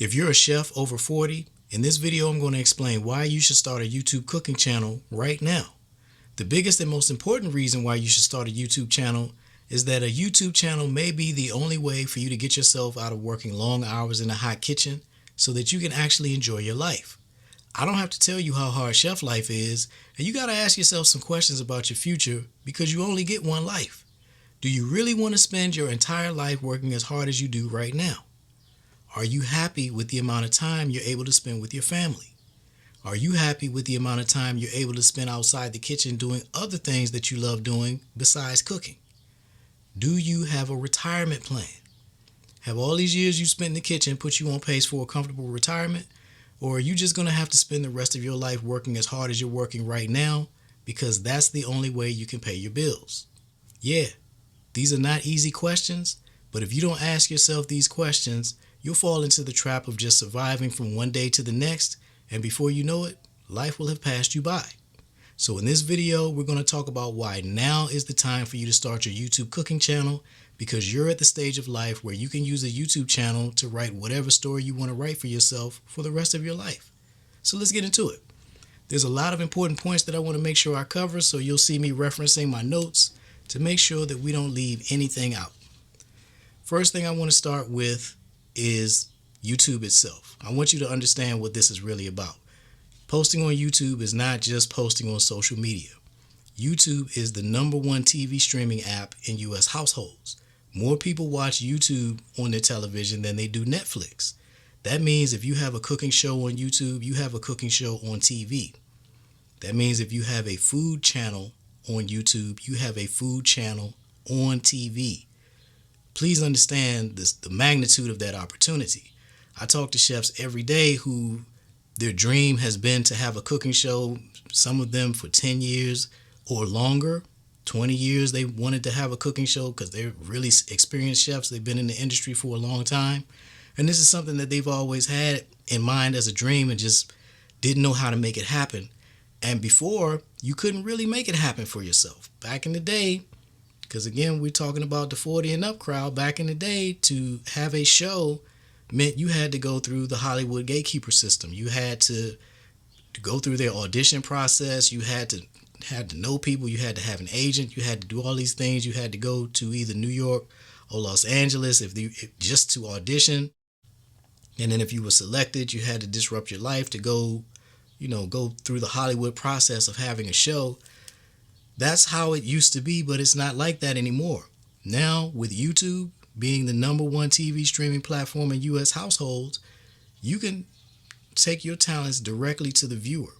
If you're a chef over 40, in this video I'm going to explain why you should start a YouTube cooking channel right now. The biggest and most important reason why you should start a YouTube channel is that a YouTube channel may be the only way for you to get yourself out of working long hours in a hot kitchen so that you can actually enjoy your life. I don't have to tell you how hard chef life is, and you got to ask yourself some questions about your future because you only get one life. Do you really want to spend your entire life working as hard as you do right now? Are you happy with the amount of time you're able to spend with your family? Are you happy with the amount of time you're able to spend outside the kitchen doing other things that you love doing besides cooking? Do you have a retirement plan? Have all these years you spent in the kitchen put you on pace for a comfortable retirement? Or are you just going to have to spend the rest of your life working as hard as you're working right now because that's the only way you can pay your bills? Yeah, these are not easy questions, but if you don't ask yourself these questions, you'll fall into the trap of just surviving from one day to the next, and before you know it, life will have passed you by. So in this video, we're going to talk about why now is the time for you to start your YouTube cooking channel, because you're at the stage of life where you can use a YouTube channel to write whatever story you want to write for yourself for the rest of your life. So let's get into it. There's a lot of important points that I want to make sure I cover, so you'll see me referencing my notes to make sure that we don't leave anything out. First thing I want to start with is YouTube itself. I want you to understand what this is really about. Posting on YouTube is not just posting on social media. YouTube is the #1 TV streaming app in US households. More people watch YouTube on their television than they do Netflix. That means if you have a cooking show on YouTube, you have a cooking show on TV. That means if you have a food channel on YouTube, you have a food channel on TV. Please understand the magnitude of that opportunity. I talk to chefs every day who their dream has been to have a cooking show, some of them for 10 years or longer. 20 years they wanted to have a cooking show because they're really experienced chefs. They've been in the industry for a long time. And this is something that they've always had in mind as a dream and just didn't know how to make it happen. And before, you couldn't really make it happen for yourself. Back in the day, because again, we're talking about the 40 and up crowd, back in the day, to have a show meant you had to go through the Hollywood gatekeeper system. You had to go through their audition process. You had to know people. You had to have an agent. You had to do all these things. You had to go to either New York or Los Angeles just to audition. And then if you were selected, you had to disrupt your life to go through the Hollywood process of having a show. That's how it used to be, but it's not like that anymore. Now, with YouTube being the #1 TV streaming platform in US households, you can take your talents directly to the viewer.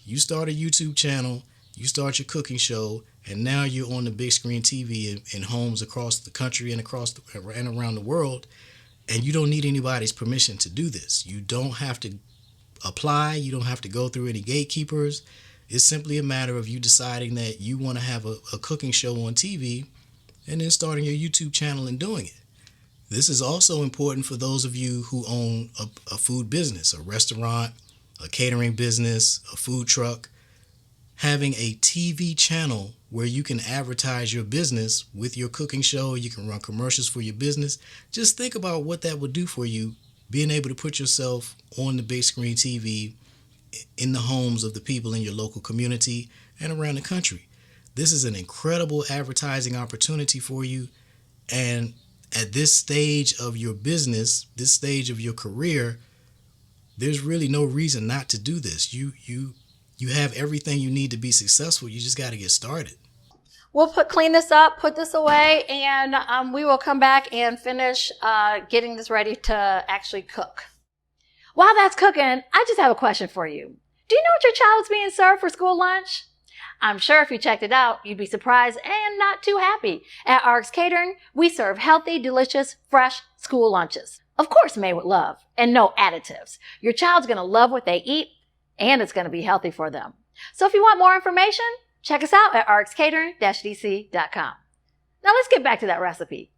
You start a YouTube channel, you start your cooking show, and now you're on the big screen TV in homes across the country and around the world, and you don't need anybody's permission to do this. You don't have to apply, you don't have to go through any gatekeepers. It's simply a matter of you deciding that you want to have a cooking show on TV and then starting your YouTube channel and doing it. This is also important for those of you who own a food business, a restaurant, a catering business, a food truck. Having a TV channel where you can advertise your business with your cooking show, you can run commercials for your business. Just think about what that would do for you, being able to put yourself on the big screen TV in the homes of the people in your local community and around the country. This is an incredible advertising opportunity for you. And at this stage of your business, this stage of your career, there's really no reason not to do this. You have everything you need to be successful. You just got to get started. We'll clean this up, put this away, and we will come back and finish getting this ready to actually cook. While that's cooking, I just have a question for you. Do you know what your child's being served for school lunch? I'm sure if you checked it out, you'd be surprised and not too happy. At RX Catering, we serve healthy, delicious, fresh school lunches. Of course, made with love and no additives. Your child's going to love what they eat, and it's going to be healthy for them. So if you want more information, check us out at rxcatering-dc.com. Now let's get back to that recipe.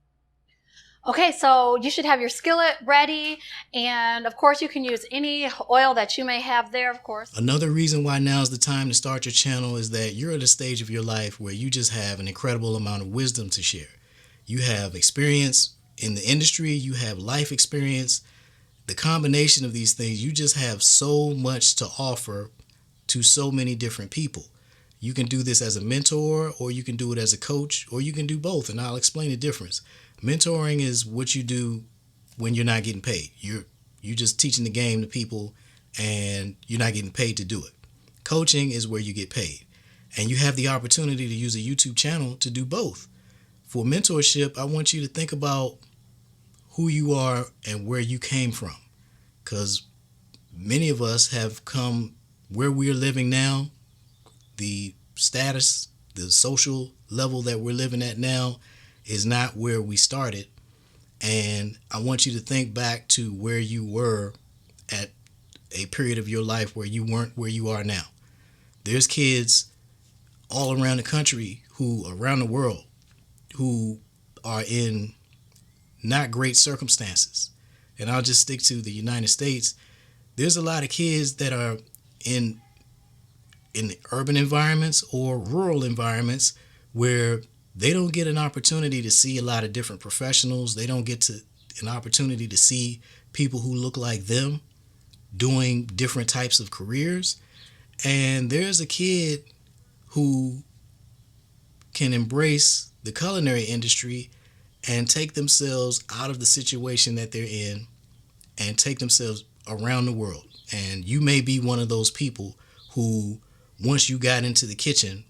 Okay, so you should have your skillet ready, and of course you can use any oil that you may have there, of course. Another reason why now is the time to start your channel is that you're at a stage of your life where you just have an incredible amount of wisdom to share. You have experience in the industry, you have life experience, the combination of these things, you just have so much to offer to so many different people. You can do this as a mentor, or you can do it as a coach, or you can do both, and I'll explain the difference. Mentoring is what you do when you're not getting paid. You're just teaching the game to people and you're not getting paid to do it. Coaching is where you get paid. And you have the opportunity to use a YouTube channel to do both. For mentorship, I want you to think about who you are and where you came from. Because many of us have come where we're living now. The status, the social level that we're living at now is not where we started. And I want you to think back to where you were at a period of your life where you weren't where you are now. There's kids all around the country, around the world, who are in not great circumstances. And I'll just stick to the United States. There's a lot of kids that are in urban environments or rural environments where they don't get an opportunity to see a lot of different professionals. They don't get an opportunity to see people who look like them doing different types of careers. And there's a kid who can embrace the culinary industry and take themselves out of the situation that they're in and take themselves around the world. And you may be one of those people who, once you got into the kitchen,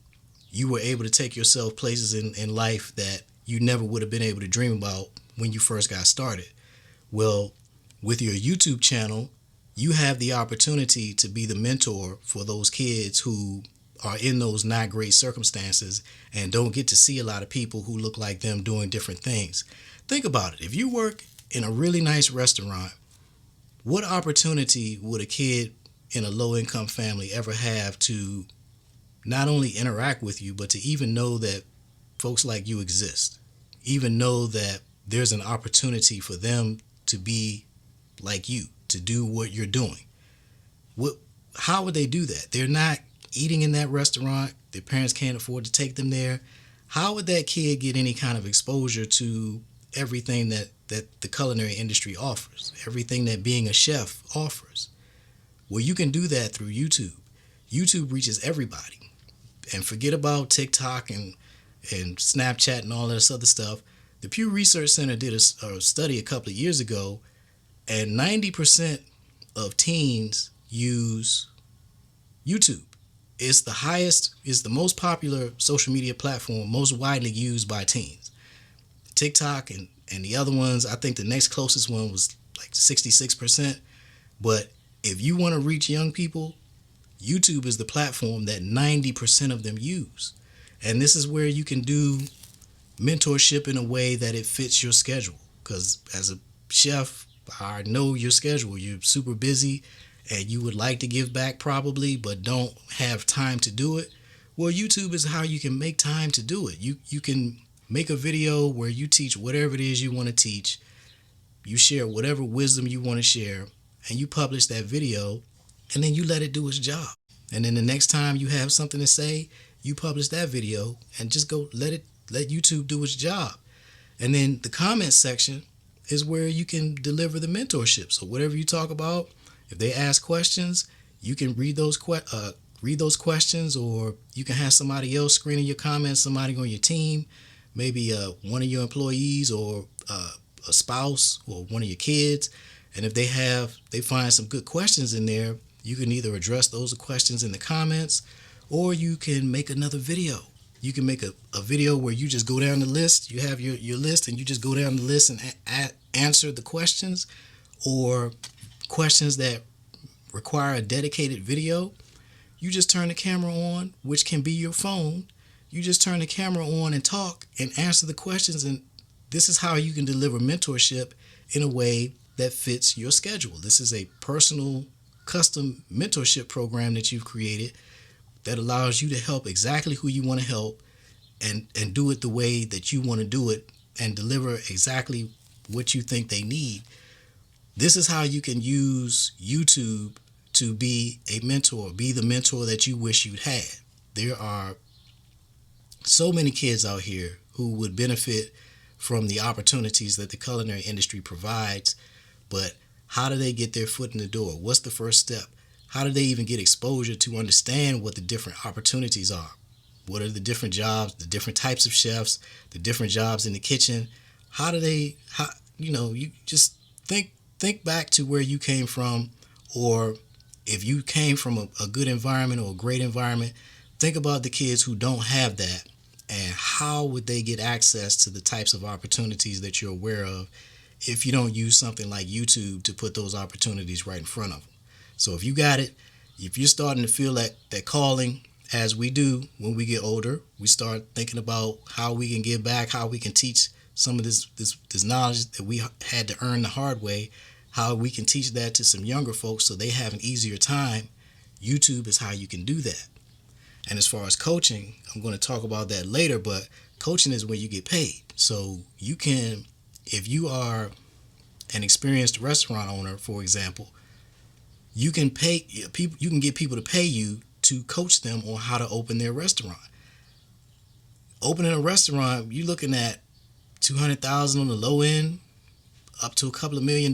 you were able to take yourself places in life that you never would have been able to dream about when you first got started. Well, with your YouTube channel, you have the opportunity to be the mentor for those kids who are in those not great circumstances and don't get to see a lot of people who look like them doing different things. Think about it. If you work in a really nice restaurant, what opportunity would a kid in a low-income family ever have to not only interact with you, but to even know that folks like you exist, even know that there's an opportunity for them to be like you, to do what you're doing? How would they do that? They're not eating in that restaurant. Their parents can't afford to take them there. How would that kid get any kind of exposure to everything that the culinary industry offers, everything that being a chef offers? Well, you can do that through YouTube. YouTube reaches everybody. And forget about TikTok and Snapchat and all this other stuff. The Pew Research Center did a study a couple of years ago, and 90% of teens use YouTube. It's the most popular social media platform, most widely used by teens. TikTok and the other ones, I think the next closest one was like 66%. But if you want to reach young people, YouTube is the platform that 90% of them use. And this is where you can do mentorship in a way that it fits your schedule. Because as a chef, I know your schedule. You're super busy and you would like to give back probably, but don't have time to do it. Well, YouTube is how you can make time to do it. You can make a video where you teach whatever it is you want to teach. You share whatever wisdom you want to share, and you publish that video, and then you let it do its job. And then the next time you have something to say, you publish that video and just go let YouTube do its job. And then the comment section is where you can deliver the mentorship. So whatever you talk about, if they ask questions, you can read those questions, or you can have somebody else screening your comments, somebody on your team, maybe one of your employees or a spouse or one of your kids. And if they find some good questions in there, you can either address those questions in the comments, or you can make another video. You can make a video where you just go down the list. You have your list and you just go down the list and answer the questions, or questions that require a dedicated video. You just turn the camera on, which can be your phone. You just turn the camera on and talk and answer the questions. And this is how you can deliver mentorship in a way that fits your schedule. This is a personal, custom mentorship program that you've created that allows you to help exactly who you want to help and do it the way that you want to do it and deliver exactly what you think they need. This is how you can use YouTube to be a mentor, be the mentor that you wish you'd had. There are so many kids out here who would benefit from the opportunities that the culinary industry provides, but How do they get their foot in the door? What's the first step? How do they even get exposure to understand what the different opportunities are? What are the different jobs, the different types of chefs, the different jobs in the kitchen? How do they, you just think back to where you came from, or if you came from a good environment or a great environment, think about the kids who don't have that, and how would they get access to the types of opportunities that you're aware of if you don't use something like YouTube to put those opportunities right in front of them. So if you got it, if you're starting to feel that calling, as we do when we get older, we start thinking about how we can give back, how we can teach some of this knowledge that we had to earn the hard way, how we can teach that to some younger folks so they have an easier time. YouTube is how you can do that. And as far as coaching, I'm going to talk about that later, but coaching is when you get paid. So you can, if you are an experienced restaurant owner, for example, you can pay people, you can get people to pay you to coach them on how to open their restaurant. Opening a restaurant, you're looking at $200,000 on the low end, up to a couple of $1 million,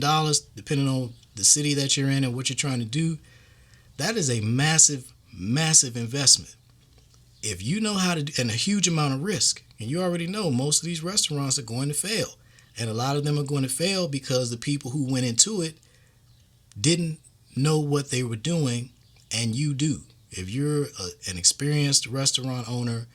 depending on the city that you're in and what you're trying to do. That is a massive, massive investment. If you know how to, and a huge amount of risk, and you already know most of these restaurants are going to fail. And a lot of them are going to fail because the people who went into it didn't know what they were doing, and you do. If you're an experienced restaurant owner,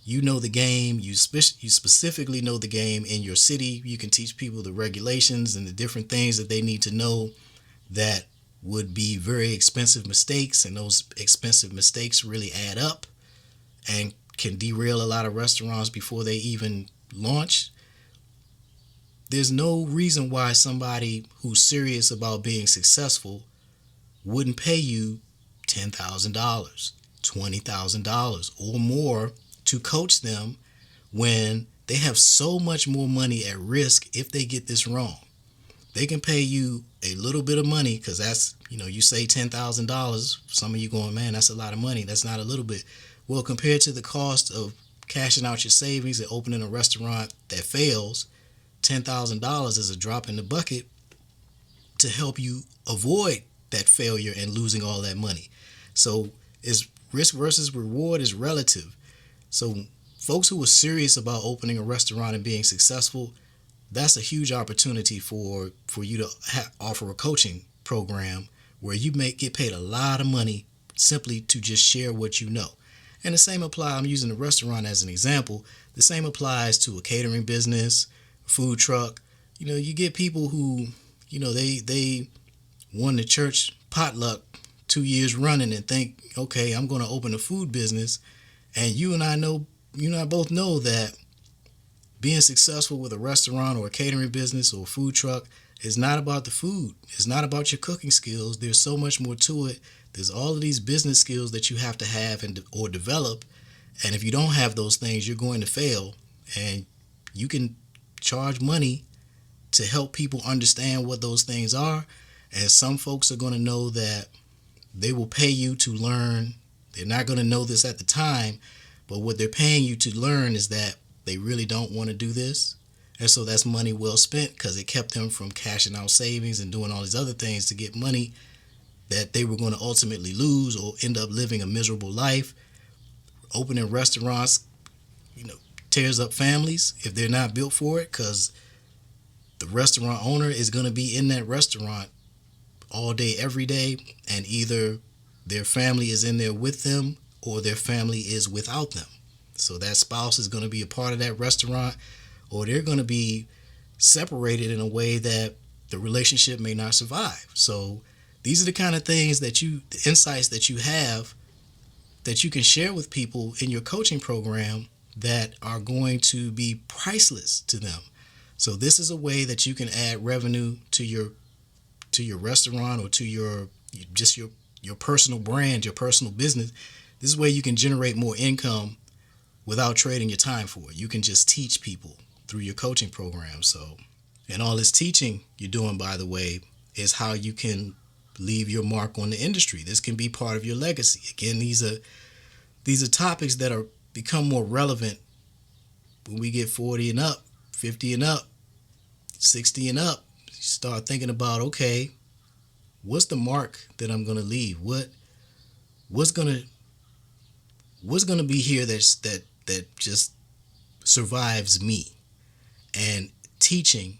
you know the game. You specifically know the game in your city. You can teach people the regulations and the different things that they need to know that would be very expensive mistakes, and those expensive mistakes really add up and can derail a lot of restaurants before they even launch. There's no reason why somebody who's serious about being successful wouldn't pay you $10,000, $20,000 or more to coach them when they have so much more money at risk if they get this wrong. They can pay you a little bit of money because that's, you say $10,000. Some of you going, man, that's a lot of money. That's not a little bit. Well, compared to the cost of cashing out your savings and opening a restaurant that fails, $10,000 is a drop in the bucket to help you avoid that failure and losing all that money. So is risk versus reward is relative. So folks who are serious about opening a restaurant and being successful, that's a huge opportunity for you to offer a coaching program where you may get paid a lot of money simply to just share what you know. And the same applies, I'm using the restaurant as an example, the same applies to a catering business, food truck. You get people who, they won the church potluck 2 years running and think, okay, I'm going to open a food business. And you and I both know that being successful with a restaurant or a catering business or a food truck is not about the food. It's not about your cooking skills. There's so much more to it. There's all of these business skills that you have to have or develop. And if you don't have those things, you're going to fail. And you can charge money to help people understand what those things are. And some folks are going to know that they will pay you to learn. They're not going to know this at the time, but what they're paying you to learn is that they really don't want to do this. And so that's money well spent because it kept them from cashing out savings and doing all these other things to get money that they were going to ultimately lose or end up living a miserable life. Opening restaurants, tears up families if they're not built for it, because the restaurant owner is going to be in that restaurant all day, every day, and either their family is in there with them or their family is without them. So that spouse is going to be a part of that restaurant, or they're going to be separated in a way that the relationship may not survive. So these are the kind of things the insights that you have that you can share with people in your coaching program that are going to be priceless to them. So this is a way that you can add revenue to your restaurant or to your personal brand, your personal business. This is where you can generate more income without trading your time for it. You can just teach people through your coaching program. So, and all this teaching you're doing, by the way, is how you can leave your mark on the industry. This can be part of your legacy. Again, these are topics that are become more relevant when we get 40 and up, 50 and up, 60 and up. start thinking about, okay, what's the mark that I'm gonna leave? What's gonna be here that just survives me? And teaching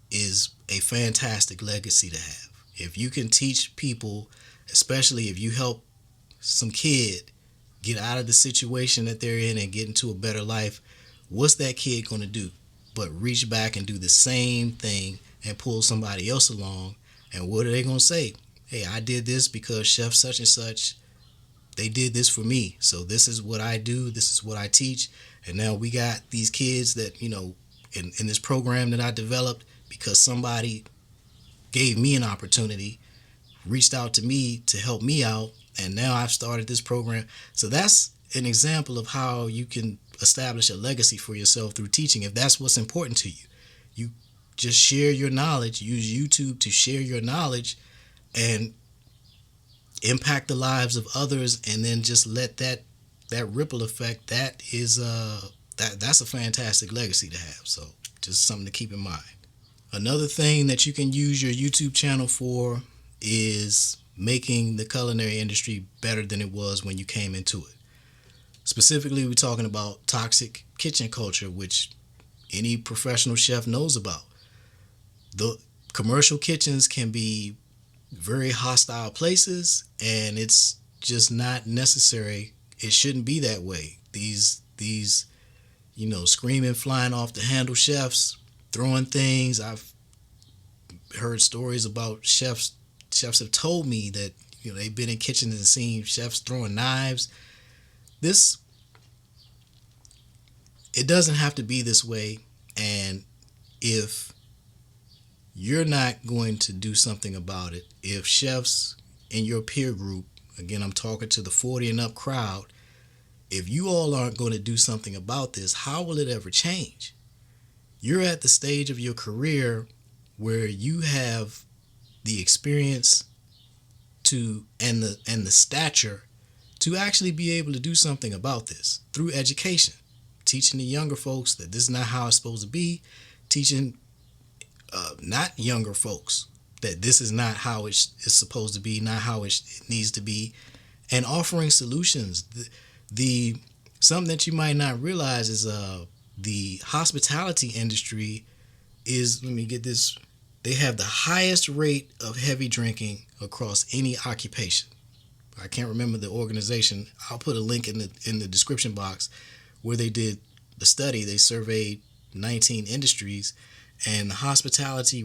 is a fantastic legacy to have. If you can teach people, especially if you help some kid get out of the situation that they're in and get into a better life, what's that kid going to do but reach back and do the same thing and pull somebody else along? And what are they going to say? Hey, I did this because chef such and such, they did this for me. So this is what I do. This is what I teach. And now we got these kids that, in this program that I developed because somebody gave me an opportunity, reached out to me to help me out, and now I've started this program. So that's an example of how you can establish a legacy for yourself through teaching, if that's what's important to you. You just share your knowledge, use YouTube to share your knowledge and impact the lives of others, and then just let that ripple effect, that's a fantastic legacy to have. So just something to keep in mind. Another thing that you can use your YouTube channel for is making the culinary industry better than it was when you came into it. Specifically, we're talking about toxic kitchen culture, which any professional chef knows about. The commercial kitchens can be very hostile places, and it's just not necessary. It shouldn't be that way. These screaming, flying off the handle chefs, throwing things. I've heard stories about chefs have told me that they've been in kitchens and seen chefs throwing knives. It doesn't have to be this way. And if you're not going to do something about it, if chefs in your peer group, again, I'm talking to the 40 and up crowd, if you all aren't going to do something about this, how will it ever change? You're at the stage of your career where you have the experience and the stature to actually be able to do something about this through education, teaching the younger folks that this is not how it's supposed to be, teaching not younger folks that this is not how it's supposed to be, not how it needs to be, and offering solutions. The something that you might not realize is the hospitality industry is, let me get this, they have the highest rate of heavy drinking across any occupation. I can't remember the organization. I'll put a link in the description box where they did the study. They surveyed 19 industries, and the hospitality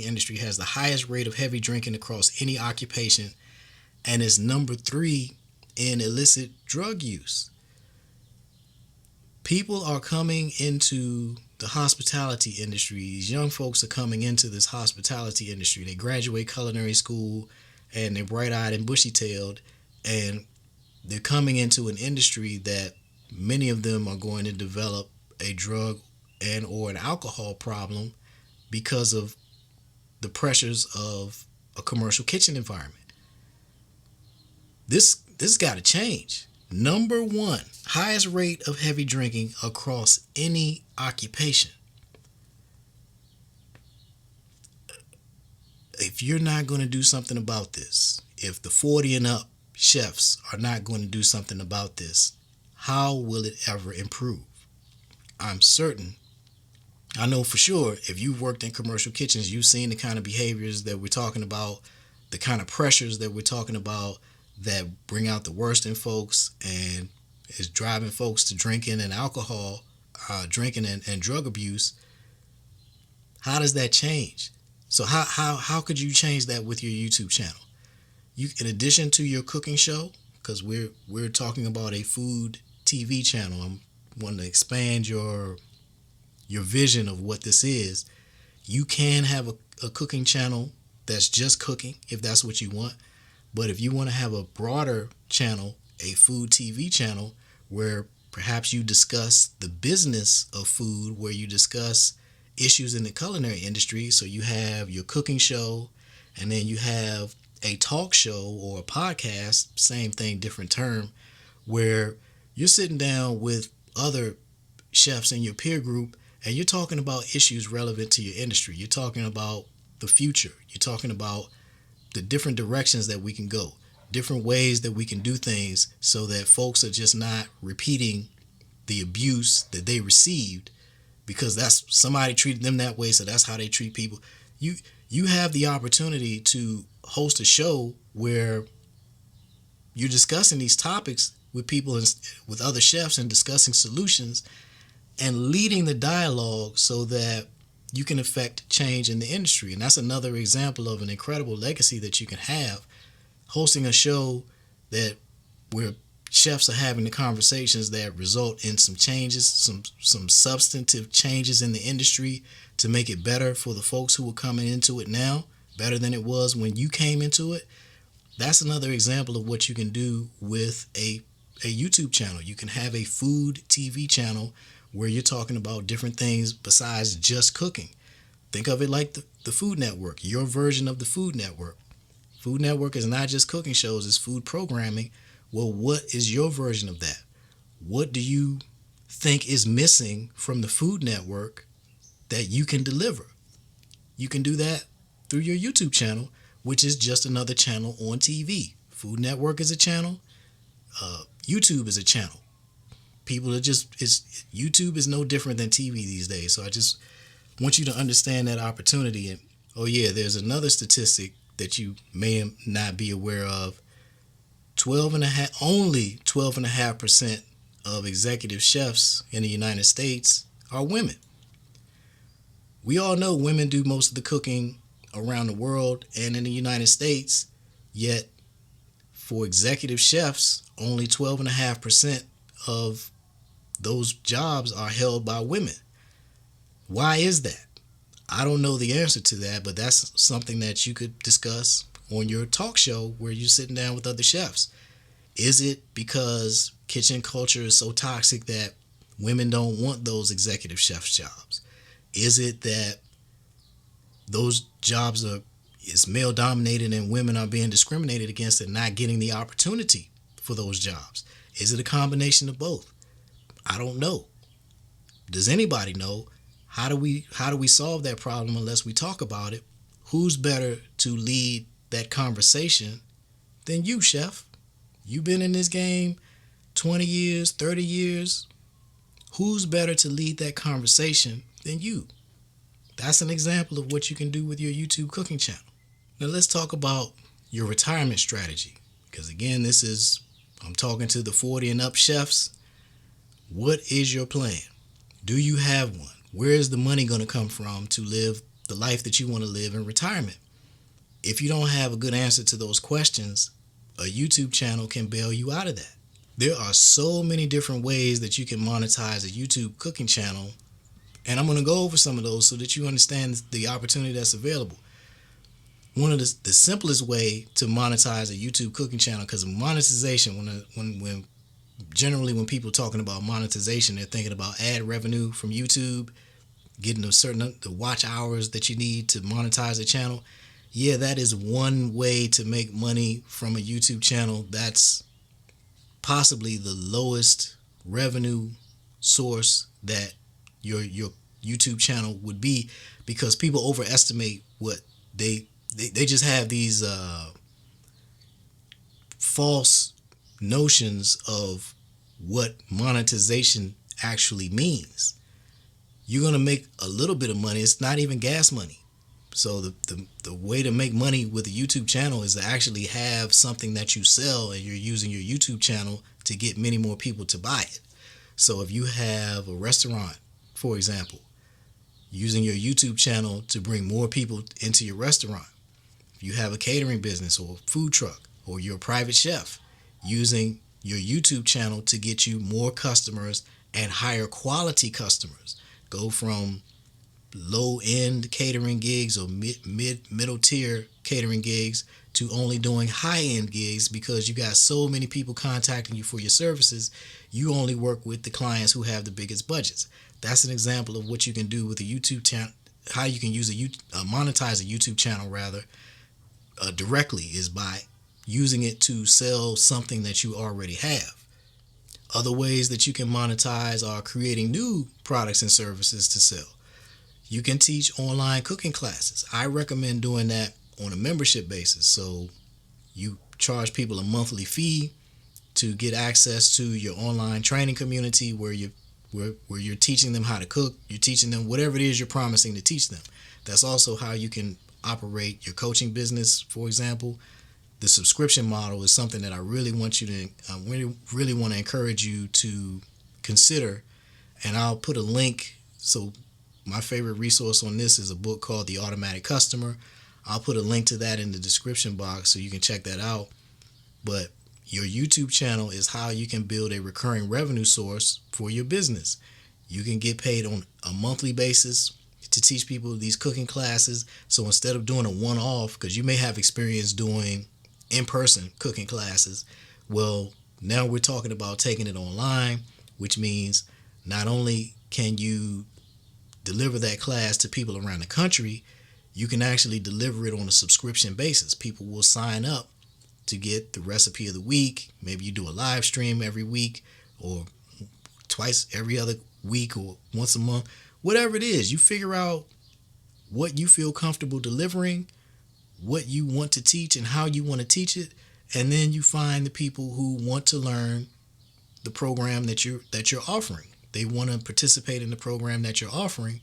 industry has the highest rate of heavy drinking across any occupation, and is number 3 in illicit drug use. People are coming into the hospitality industry. These young folks are coming into this hospitality industry. They graduate culinary school and they're bright-eyed and bushy-tailed, and they're coming into an industry that many of them are going to develop a drug and or an alcohol problem because of the pressures of a commercial kitchen environment. This got to change. Number 1, highest rate of heavy drinking across any occupation. If you're not going to do something about this, if the 40 and up chefs are not going to do something about this, how will it ever improve? I'm certain, I know for sure, if you've worked in commercial kitchens, you've seen the kind of behaviors that we're talking about, the kind of pressures that we're talking about that bring out the worst in folks and is driving folks to drinking and alcohol, drinking and drug abuse. How does that change? So how could you change that with your YouTube channel? You, in addition to your cooking show, because we're talking about a food TV channel, I'm wanting to expand your vision of what this is. You can have a cooking channel that's just cooking if that's what you want. But if you want to have a broader channel, a food TV channel, where perhaps you discuss the business of food, where you discuss issues in the culinary industry, so you have your cooking show, and then you have a talk show or a podcast, same thing, different term, where you're sitting down with other chefs in your peer group and you're talking about issues relevant to your industry. You're talking about the future. You're talking about the different directions that we can go, different ways that we can do things so that folks are just not repeating the abuse that they received because that's somebody treated them that way, so that's how they treat people. You have the opportunity to host a show where you're discussing these topics with people and with other chefs and discussing solutions and leading the dialogue so that you can affect change in the industry. And that's another example of an incredible legacy that you can have, hosting a show that where chefs are having the conversations that result in some changes, some substantive changes in the industry to make it better for the folks who are coming into it now, better than it was when you came into it. That's another example of what you can do with a YouTube channel. You can have a food TV channel where you're talking about different things besides just cooking. Think of it like the Food Network, your version of the Food Network. Food Network is not just cooking shows, it's food programming. Well, what is your version of that? What do you think is missing from the Food Network that you can deliver? You can do that through your YouTube channel, which is just another channel on TV. Food Network is a channel. YouTube is a channel. YouTube is no different than TV these days. So I just want you to understand that opportunity. And there's another statistic that you may not be aware of. Only 12.5% of executive chefs in the United States are women. We all know women do most of the cooking around the world and in the United States, yet for executive chefs, only 12.5% of those jobs are held by women. Why is that? I don't know the answer to that, but that's something that you could discuss on your talk show where you're sitting down with other chefs. Is it because kitchen culture is so toxic that women don't want those executive chef's jobs? Is it that those jobs is male dominated and women are being discriminated against and not getting the opportunity for those jobs? Is it a combination of both? I don't know. Does anybody know? How do we solve that problem unless we talk about it? Who's better to lead that conversation than you, chef? You've been in this game 20 years, 30 years. Who's better to lead that conversation than you? That's an example of what you can do with your YouTube cooking channel. Now let's talk about your retirement strategy. Because again, I'm talking to the 40 and up chefs. What is your plan? Do you have one? Where is the money going to come from to live the life that you want to live in retirement? If you don't have a good answer to those questions, a YouTube channel can bail you out of that. There are so many different ways that you can monetize a YouTube cooking channel, and I'm going to go over some of those so that you understand the opportunity that's available. One of the simplest way to monetize a YouTube cooking channel, because monetization, when people talking about monetization, they're thinking about ad revenue from YouTube, getting the watch hours that you need to monetize a channel. Yeah, that is one way to make money from a YouTube channel. That's possibly the lowest revenue source that your YouTube channel would be, because people overestimate what they just have these false notions of what monetization actually means. You're going to make a little bit of money. It's not even gas money. So the way to make money with a YouTube channel is to actually have something that you sell, and you're using your YouTube channel to get many more people to buy it. So if you have a restaurant, for example, using your YouTube channel to bring more people into your restaurant. If you have a catering business or a food truck, or you're a private chef, using your YouTube channel to get you more customers and higher quality customers. Go from low-end catering gigs or middle tier catering gigs to only doing high-end gigs, because you got so many people contacting you for your services. You only work with the clients who have the biggest budgets. That's an example of what you can do with a YouTube channel. How you can use monetize a YouTube channel directly is by using it to sell something that you already have. Other ways that you can monetize are creating new products and services to sell. You can teach online cooking classes. I recommend doing that on a membership basis. So you charge people a monthly fee to get access to your online training community where you're teaching them how to cook. You're teaching them whatever it is you're promising to teach them. That's also how you can operate your coaching business, for example. The subscription model is something that I really want you to, really want to encourage you to consider. And I'll put a link. So my favorite resource on this is a book called The Automatic Customer. I'll put a link to that in the description box so you can check that out. But your YouTube channel is how you can build a recurring revenue source for your business. You can get paid on a monthly basis to teach people these cooking classes. So instead of doing a one-off, because you may have experience doing in-person cooking classes, well, now we're talking about taking it online, which means not only can you deliver that class to people around the country, you can actually deliver it on a subscription basis. People will sign up to get the recipe of the week. Maybe you do a live stream every week or twice every other week or once a month. Whatever it is, you figure out what you feel comfortable delivering, what you want to teach and how you want to teach it, and then you find the people who want to learn the program that you're offering. They want to participate in the program that you're offering,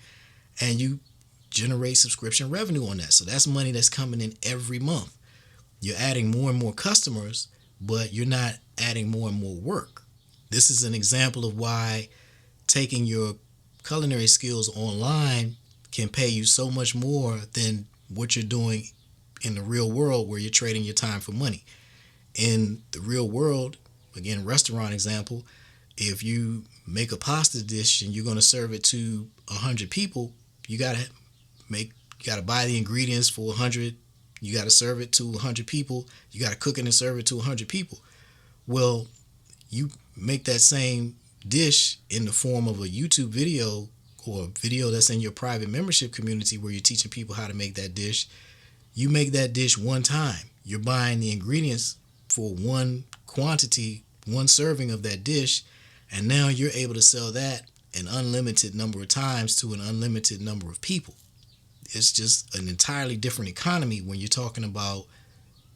and you generate subscription revenue on that. So that's money that's coming in every month. You're adding more and more customers, but you're not adding more and more work. This is an example of why taking your culinary skills online can pay you so much more than what you're doing in the real world, where you're trading your time for money. In the real world, again, restaurant example, if you make a pasta dish and you're going to serve it to 100 people, you got to buy the ingredients for 100. You got to serve it to 100 people. You got to cook it and serve it to 100 people. Well, you make that same dish in the form of a YouTube video or a video that's in your private membership community where you're teaching people how to make that dish. You make that dish one time. You're buying the ingredients for one quantity, one serving of that dish, and now you're able to sell that an unlimited number of times to an unlimited number of people. It's just an entirely different economy when you're talking about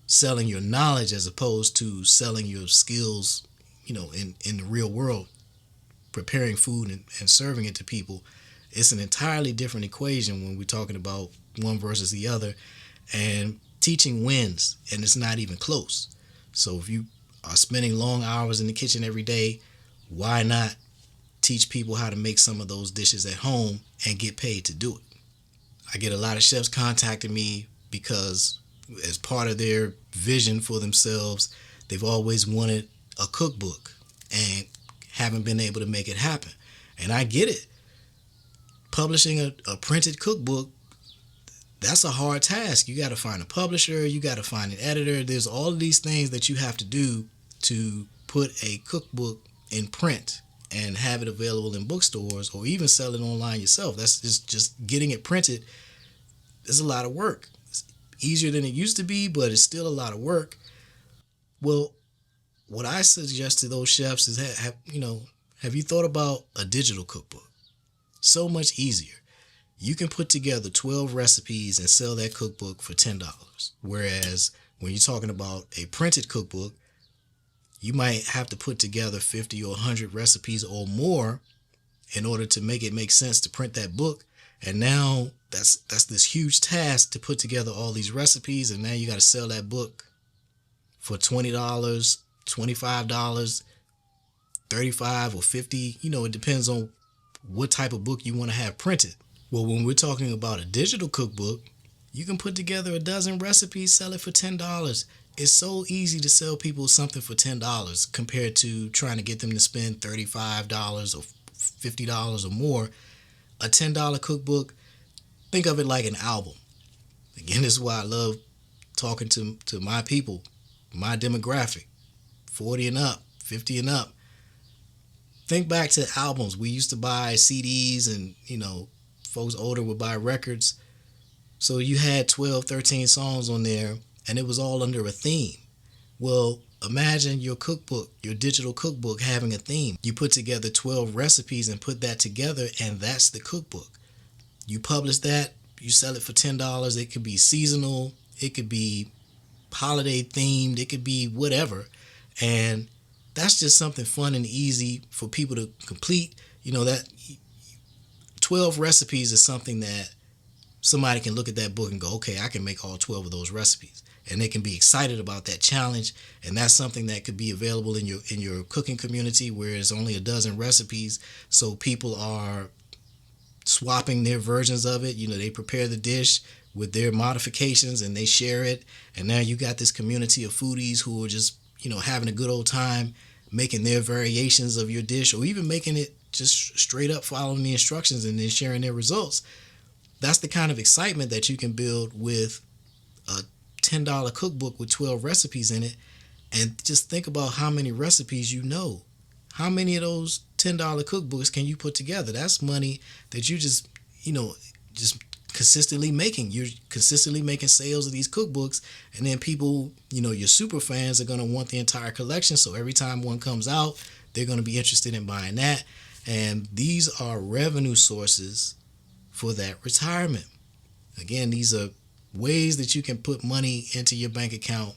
selling your knowledge as opposed to selling your skills, in the real world, preparing food and serving it to people. It's an entirely different equation when we're talking about one versus the other. And teaching wins, and it's not even close. So if you are spending long hours in the kitchen every day, why not teach people how to make some of those dishes at home and get paid to do it? I get a lot of chefs contacting me because as part of their vision for themselves, they've always wanted a cookbook and haven't been able to make it happen. And I get it. Publishing a printed cookbook, that's a hard task. You got to find a publisher. You got to find an editor. There's all of these things that you have to do to put a cookbook in print and have it available in bookstores or even sell it online yourself. That's just getting it printed is a lot of work. It's easier than it used to be, but it's still a lot of work. Well, what I suggest to those chefs is have you thought about a digital cookbook? So much easier. You can put together 12 recipes and sell that cookbook for $10. Whereas when you're talking about a printed cookbook, you might have to put together 50 or 100 recipes or more in order to make it make sense to print that book. And now that's this huge task to put together all these recipes. And now you got to sell that book for $20, $25, $35 or $50. It depends on what type of book you want to have printed. Well, when we're talking about a digital cookbook, you can put together a dozen recipes, sell it for $10. It's so easy to sell people something for $10 compared to trying to get them to spend $35 or $50 or more. A $10 cookbook, think of it like an album. Again, this is why I love talking to my people, my demographic, 40 and up, 50 and up. Think back to albums. We used to buy CDs and, folks older would buy records. So you had 12, 13 songs on there and it was all under a theme. Well, Imagine your cookbook, your digital cookbook having a theme. You put together 12 recipes and put that together, and that's the cookbook. You publish that, you sell it for $10. It could be seasonal, it could be holiday themed, it could be whatever. And that's just something fun and easy for people to complete. That 12 recipes is something that somebody can look at that book and go, okay, I can make all 12 of those recipes. And they can be excited about that challenge. And that's something that could be available in your cooking community where it's only a dozen recipes. So people are swapping their versions of it. They prepare the dish with their modifications and they share it. And now you got this community of foodies who are just, having a good old time making their variations of your dish, or even making it just straight up following the instructions and then sharing their results. That's the kind of excitement that you can build with a $10 cookbook with 12 recipes in it. And just think about how many recipes you know. How many of those $10 cookbooks can you put together? That's money that you just consistently making. You're consistently making sales of these cookbooks, and then people, your super fans are going to want the entire collection. So every time one comes out, they're going to be interested in buying that. And these are revenue sources for that retirement. Again, these are ways that you can put money into your bank account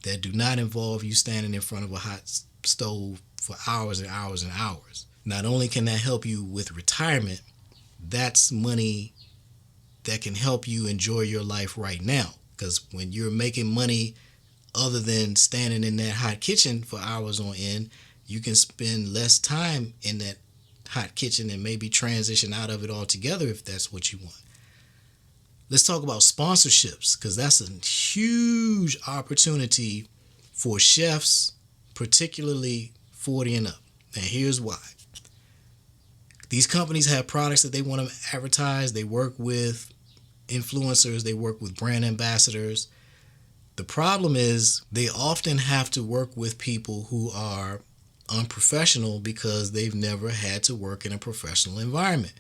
that do not involve you standing in front of a hot stove for hours and hours and hours. Not only can that help you with retirement, that's money that can help you enjoy your life right now. Because when you're making money other than standing in that hot kitchen for hours on end, you can spend less time in that hot kitchen and maybe transition out of it altogether if that's what you want. Let's talk about sponsorships, because that's a huge opportunity for chefs, particularly 40 and up. And here's why. These companies have products that they want to advertise. They work with influencers. They work with brand ambassadors. The problem is they often have to work with people who are unprofessional because they've never had to work in a professional environment.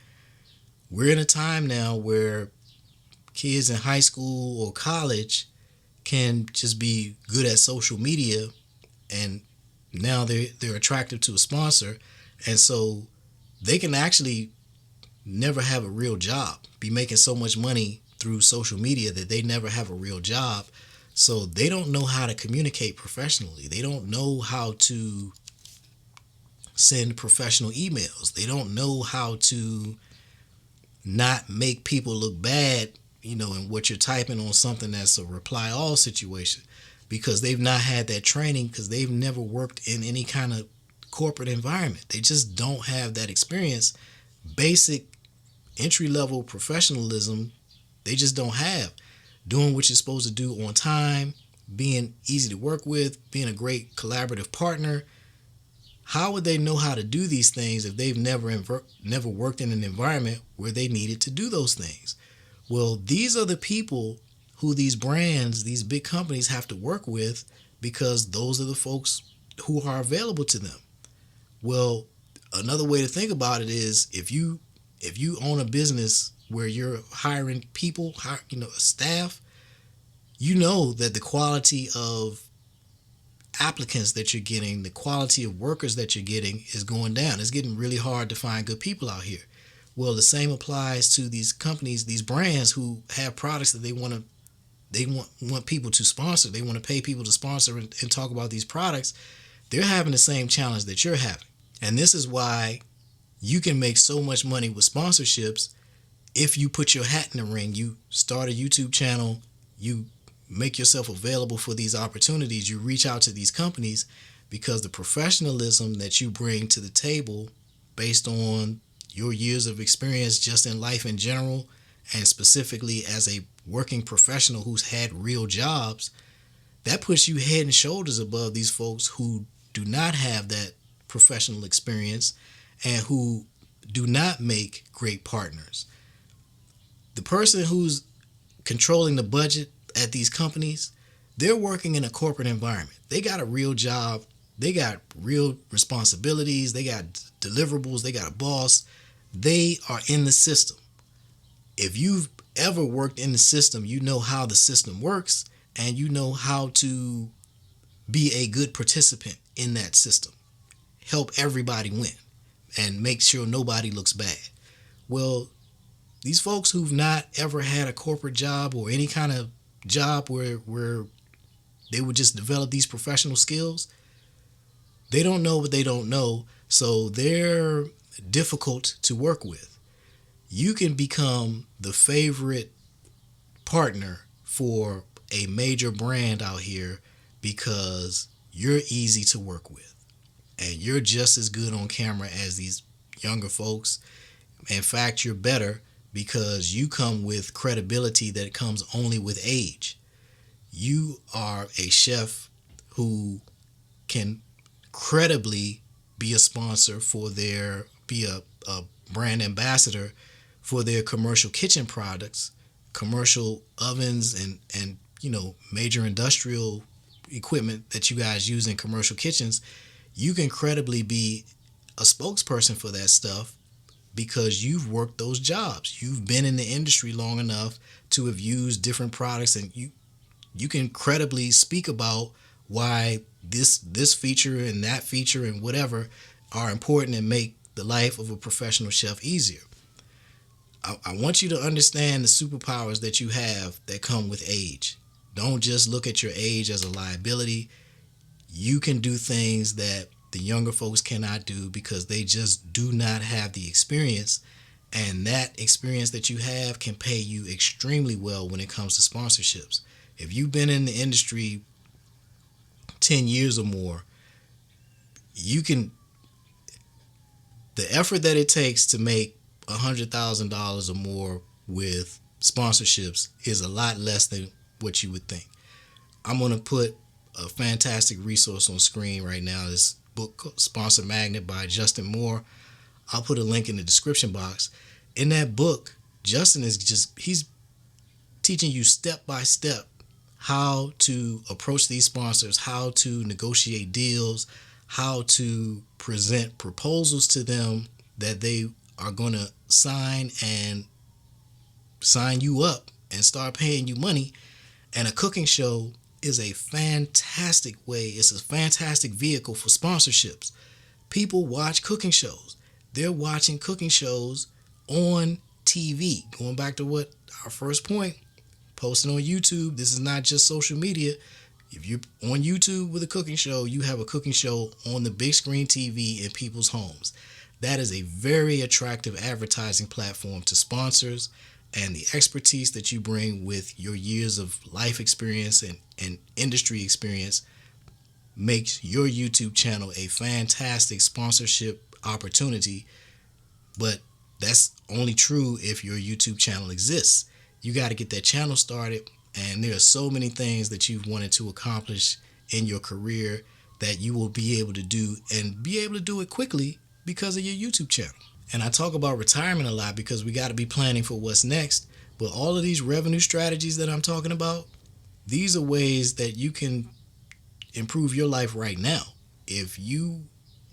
We're in a time now where kids in high school or college can just be good at social media, and now they're attractive to a sponsor, and so they can actually never have a real job, be making so much money through social media that they never have a real job. So they don't know how to communicate professionally. They don't know how to send professional emails. They don't know how to not make people look bad, in what you're typing on something that's a reply all situation, because they've not had that training, because they've never worked in any kind of corporate environment. They just don't have that experience. Basic entry-level professionalism, they just don't have. Doing what you're supposed to do on time, being easy to work with, being a great collaborative partner. How would they know how to do these things if they've never worked in an environment where they needed to do those things? Well, these are the people who these brands, these big companies have to work with, because those are the folks who are available to them. Well, another way to think about it is if you own a business where you're hiring people, staff, that the quality of applicants that you're getting, the quality of workers that you're getting is going down. It's getting really hard to find good people out here. Well, the same applies to these companies, these brands who have products that they want people to sponsor. They want to pay people to sponsor and talk about these products. They're having the same challenge that you're having. And this is why you can make so much money with sponsorships if you put your hat in the ring. You start a YouTube channel, you make yourself available for these opportunities, you reach out to these companies, because the professionalism that you bring to the table based on your years of experience just in life in general, and specifically as a working professional who's had real jobs, that puts you head and shoulders above these folks who do not have that professional experience and who do not make great partners. The person who's controlling the budget at these companies, they're working in a corporate environment. They got a real job. They got real responsibilities. They got deliverables. They got a boss. They are in the system. If you've ever worked in the system, you know how the system works, and you know how to be a good participant in that system. Help everybody win and make sure nobody looks bad. Well, these folks who've not ever had a corporate job or any kind of job where they would just develop these professional skills, they don't know what they don't know, so they're difficult to work with. You can become the favorite partner for a major brand out here because you're easy to work with and you're just as good on camera as these younger folks. In fact, you're better because you come with credibility that comes only with age. You are a chef who can credibly be a sponsor for be a brand ambassador for their commercial kitchen products, commercial ovens and major industrial equipment that you guys use in commercial kitchens. You can credibly be a spokesperson for that stuff because you've worked those jobs. You've been in the industry long enough to have used different products, and you can credibly speak about why this feature and that feature and whatever are important and make the life of a professional chef easier. I want you to understand the superpowers that you have that come with age. Don't just look at your age as a liability. You can do things that the younger folks cannot do because they just do not have the experience, and that experience that you have can pay you extremely well when it comes to sponsorships. If you've been in the industry 10 years or more, the effort that it takes to make $100,000 or more with sponsorships is a lot less than what you would think. I'm going to put a fantastic resource on screen right now. This book called Sponsor Magnet by Justin Moore. I'll put a link in the description box. In that book, Justin he's teaching you step by step how to approach these sponsors, how to negotiate deals, how to present proposals to them that they are going to sign you up and start paying you money. And a cooking show is a fantastic way. It's a fantastic vehicle for sponsorships. People watch cooking shows. They're watching cooking shows on TV. Going back to what our first point, posting on YouTube. This is not just social media. If you're on YouTube with a cooking show, you have a cooking show on the big screen TV in people's homes. That is a very attractive advertising platform to sponsors, and the expertise that you bring with your years of life experience and industry experience makes your YouTube channel a fantastic sponsorship opportunity. But that's only true if your YouTube channel exists. You got to get that channel started, and there are so many things that you've wanted to accomplish in your career that you will be able to do, and be able to do it quickly because of your YouTube channel. And I talk about retirement a lot because we got to be planning for what's next. But all of these revenue strategies that I'm talking about, these are ways that you can improve your life right now. If you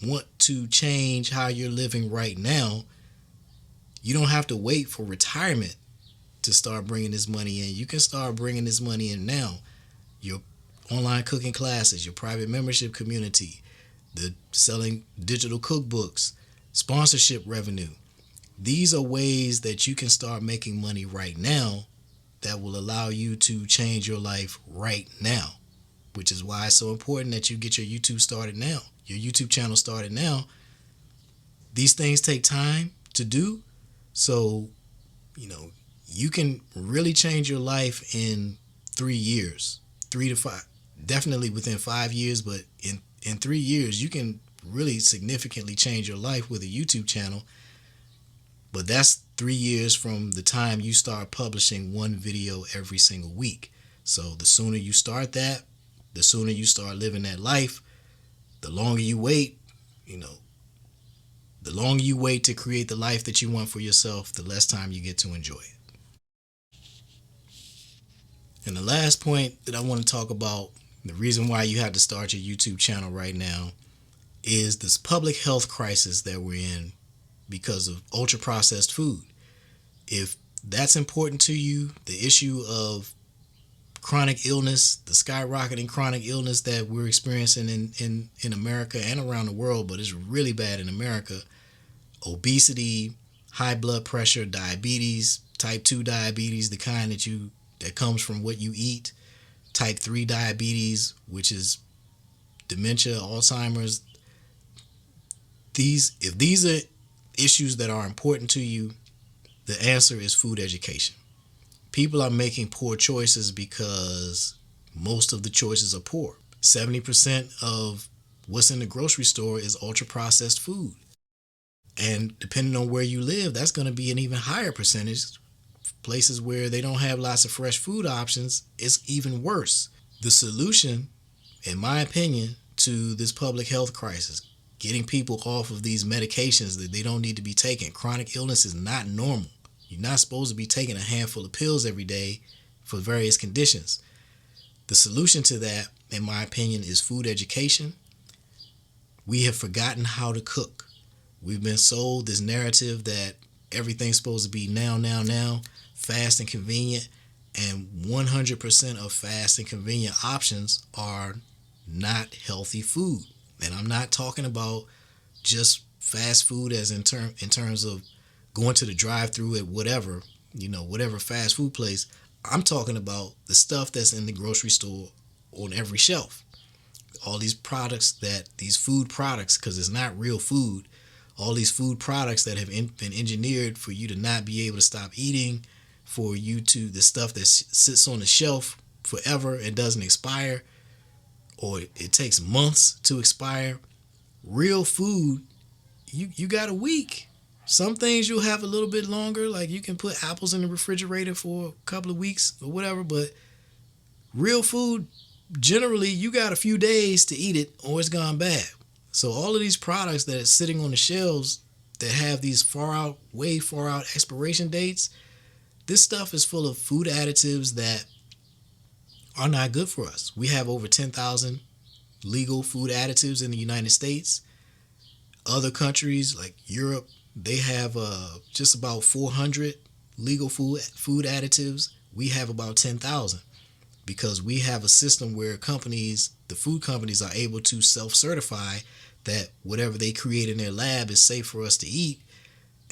want to change how you're living right now, you don't have to wait for retirement to start bringing this money in. You can start bringing this money in now. Your online cooking classes, your private membership community, the selling digital cookbooks, sponsorship revenue. These are ways that you can start making money right now that will allow you to change your life right now, which is why it's so important that you get your YouTube started now, your YouTube channel started now. These things take time to do, so you can really change your life in 3 years, 3 to 5, definitely within 5 years, but in 3 years you can really significantly change your life with a YouTube channel. But that's 3 years from the time you start publishing one video every single week. So the sooner you start that, the sooner you start living that life. The longer you wait, the longer you wait to create the life that you want for yourself, the less time you get to enjoy it. And the last point that I want to talk about, the reason why you have to start your YouTube channel right now, is this public health crisis that we're in because of ultra processed food. If that's important to you, the issue of chronic illness, the skyrocketing chronic illness that we're experiencing in America and around the world, but it's really bad in America. Obesity, high blood pressure, diabetes, type 2 diabetes, the kind that comes from what you eat, type 3 diabetes, which is dementia, Alzheimer's. If these are issues that are important to you, the answer is food education. People are making poor choices because most of the choices are poor. 70% of what's in the grocery store is ultra processed food. And depending on where you live, that's going to be an even higher percentage. Places where they don't have lots of fresh food options, it's even worse. The solution, in my opinion, to this public health crisis, getting people off of these medications that they don't need to be taking. Chronic illness is not normal. You're not supposed to be taking a handful of pills every day for various conditions. The solution to that, in my opinion, is food education. We have forgotten how to cook. We've been sold this narrative that everything's supposed to be now, fast and convenient, and 100% of fast and convenient options are not healthy food. And I'm not talking about just fast food as in terms of going to the drive-through at whatever fast food place. I'm talking about the stuff that's in the grocery store on every shelf. All these products these food products, because it's not real food, all these food products that have been engineered for you to not be able to stop eating, for you to, the stuff that sits on the shelf forever and doesn't expire, or it takes months to expire. Real food, you got a week. Some things you'll have a little bit longer, like you can put apples in the refrigerator for a couple of weeks or whatever, but real food, generally you got a few days to eat it or it's gone bad. So all of these products that are sitting on the shelves that have these way far out expiration dates, this stuff is full of food additives that are not good for us. We have over 10,000 legal food additives in the United States. Other countries like Europe, they have just about 400 legal food additives. We have about 10,000 because we have a system where the food companies are able to self-certify that whatever they create in their lab is safe for us to eat.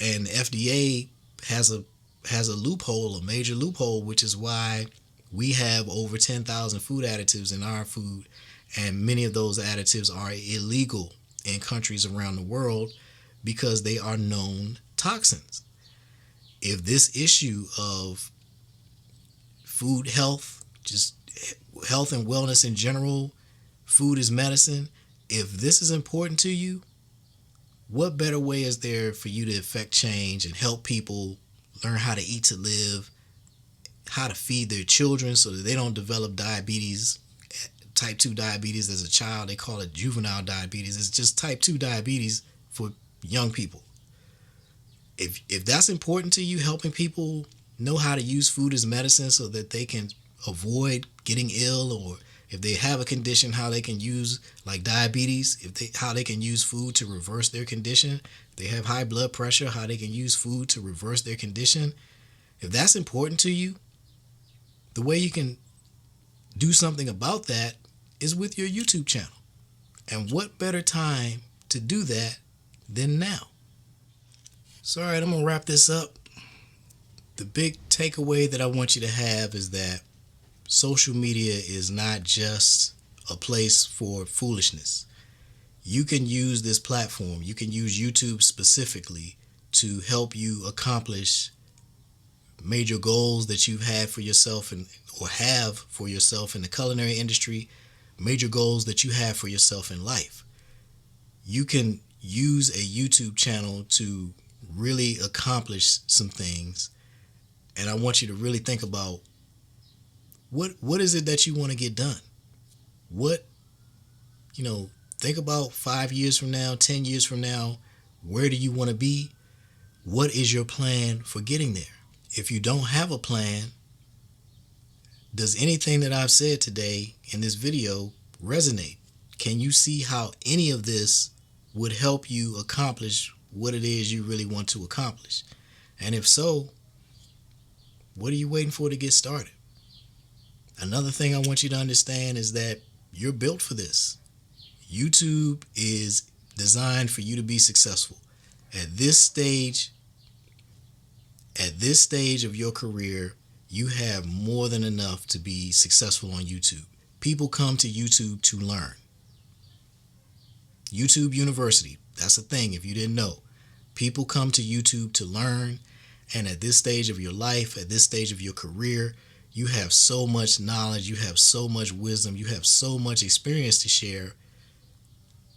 And the FDA has a loophole, a major loophole, which is why we have over 10,000 food additives in our food. And many of those additives are illegal in countries around the world because they are known toxins. If this issue of food health, just health and wellness in general, food is medicine, if this is important to you, what better way is there for you to affect change and help people learn how to eat to live, how to feed their children so that they don't develop diabetes, type 2 diabetes as a child. They call it juvenile diabetes. It's just type 2 diabetes for young people. If that's important to you, helping people know how to use food as medicine so that they can avoid getting ill, or if they have a condition, how they can use, like diabetes, how they can use food to reverse their condition. If they have high blood pressure, how they can use food to reverse their condition. If that's important to you, the way you can do something about that is with your YouTube channel. And what better time to do that than now? So, all right, I'm going to wrap this up. The big takeaway that I want you to have is that social media is not just a place for foolishness. You can use this platform, you can use YouTube specifically to help you accomplish major goals that you've had for yourself or have for yourself in the culinary industry, major goals that you have for yourself in life. You can use a YouTube channel to really accomplish some things. And I want you to really think about what is it that you want to get done? Think about 5 years from now, 10 years from now, where do you want to be? What is your plan for getting there? If you don't have a plan, does anything that I've said today in this video resonate? Can you see how any of this would help you accomplish what it is you really want to accomplish? And if so, what are you waiting for to get started? Another thing I want you to understand is that you're built for this. YouTube is designed for you to be successful. At this stage of your career, you have more than enough to be successful on YouTube. People come to YouTube to learn. YouTube University, that's a thing if you didn't know. People come to YouTube to learn, and at this stage of your life, at this stage of your career, you have so much knowledge, you have so much wisdom, you have so much experience to share.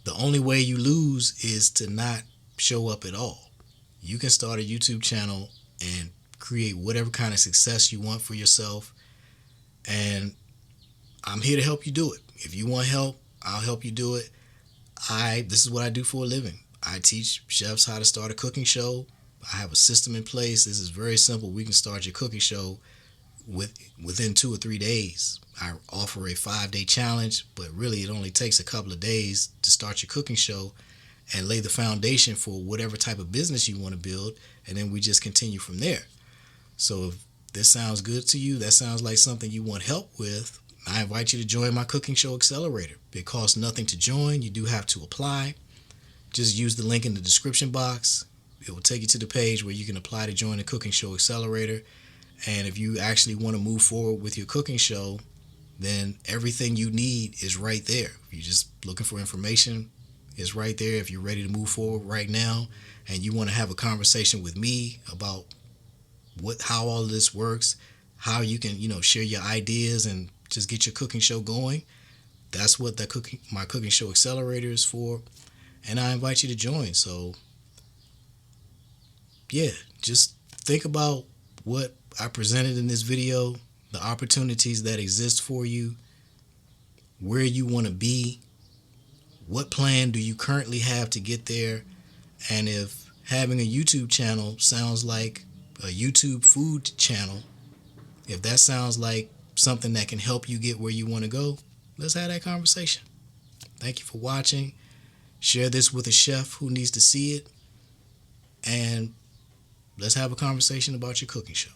The only way you lose is to not show up at all. You can start a YouTube channel and create whatever kind of success you want for yourself, and I'm here to help you do it. If you want help, I'll help you do it. This is what I do for a living. I teach chefs how to start a cooking show. I have a system in place. This is very simple. We can start your cooking show within 2 or 3 days. I offer a 5-day challenge, but really it only takes a couple of days to start your cooking show and lay the foundation for whatever type of business you want to build, and then we just continue from there. So if this sounds good to you, that sounds like something you want help with, I invite you to join my Cooking Show Accelerator. It costs nothing to join. You do have to apply. Just use the link in the description box. It will take you to the page where you can apply to join the Cooking Show Accelerator. And if you actually want to move forward with your cooking show, then everything you need is right there. If you're just looking for information, it's right there. If you're ready to move forward right now and you want to have a conversation with me about how all of this works, how you can, share your ideas and just get your cooking show going, that's what my Cooking Show Accelerator is for. And I invite you to join. So yeah, just think about what I presented in this video, the opportunities that exist for you, where you want to be, what plan do you currently have to get there, and if having a YouTube channel sounds like a YouTube food channel, if that sounds like something that can help you get where you want to go, let's have that conversation. Thank you for watching. Share this with a chef who needs to see it, and let's have a conversation about your cooking show.